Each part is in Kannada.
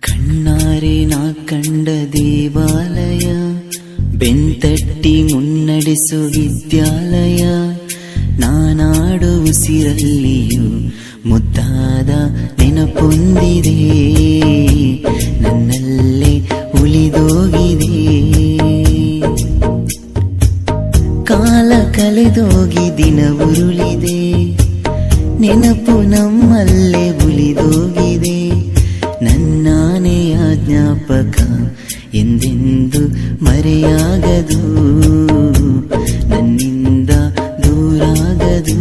ಕಣ್ಣಾರೆ ನಾ ಕಂಡ ದೇವಾಲಯ, ಬೆಂತಟ್ಟಿ ಮುನ್ನಡೆಸು ವಿದ್ಯಾಲಯ. ನಾನಾಡು ಉಸಿರಲ್ಲಿಯೂ ಮುದ್ದಾದ ನೆನಪೊಂದಿದೆ, ನನ್ನಲ್ಲೇ ಉಳಿದೋಗಿದೆ. ಕಾಲ ಕಳೆದೋಗಿ ದಿನ ಉರುಳಿದೆ, ನೆನಪು ನಮ್ಮಲ್ಲೇ ಉಳಿದೋಗಿದೆ. ನನ್ನಾನೆಯ ಜ್ಞಾಪಕ ಎಂದೆಂದು ಮರೆಯಾಗದು, ನನ್ನಿಂದ ದೂರಾಗದು.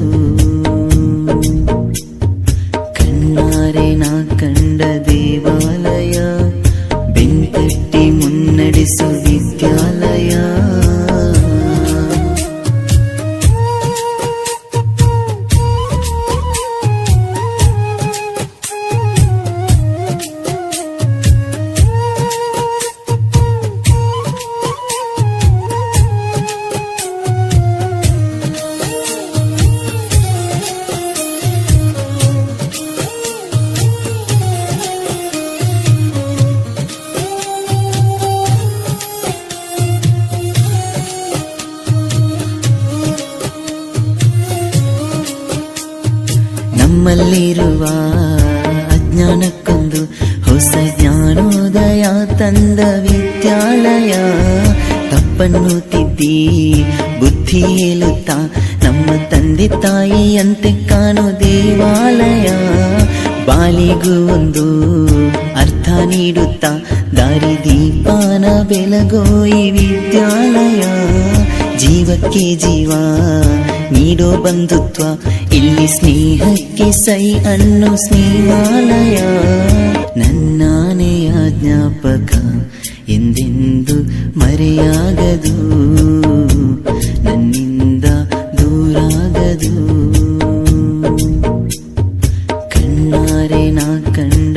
ಕಣ್ಣಾರೆ ನಾ ಕಂಡ ದೇವಾಲಯ, ಬೆಂತಟ್ಟಿ ಮುನ್ನಡೆಸು ವಿದ್ಯಾಲಯ. ನಮ್ಮಲ್ಲಿರುವ ಅಜ್ಞಾನಕ್ಕೊಂದು ಹೊಸ ಜ್ಞಾನೋದಯ ತಂದ ವಿದ್ಯಾಲಯ. ತಪ್ಪನ್ನು ತಿದ್ದಿ ಬುದ್ಧಿ ಹೇಳುತ್ತಾ ನಮ್ಮ ತಂದೆ ತಾಯಿಯಂತೆ ಕಾಣೋ ದೇವಾಲಯ. ಬಾಲಿಗೂ ಒಂದು ಅರ್ಥ ನೀಡುತ್ತಾ ದಾರಿ ದೀಪಾನ ಬೆಳಗೋ ಈ ವಿದ್ಯಾಲಯ. ಜೀವಕ್ಕೆ ಜೀವ ನೀಡೋ ಬಂಧುತ್ವ, ಇಲ್ಲಿ ಸ್ನೇಹಕ್ಕೆ ಸೈ ಅನ್ನೋ ಸ್ನೇಹಾಲಯ. ನನ್ನಾನೆಯ ಜ್ಞಾಪಕ ಎಂದೆಂದು ಮರೆಯಾಗದು, ನನ್ನಿಂದ ದೂರಾಗದು. ಕಣ್ಣಾರೆ ನಾ ಕಂಡ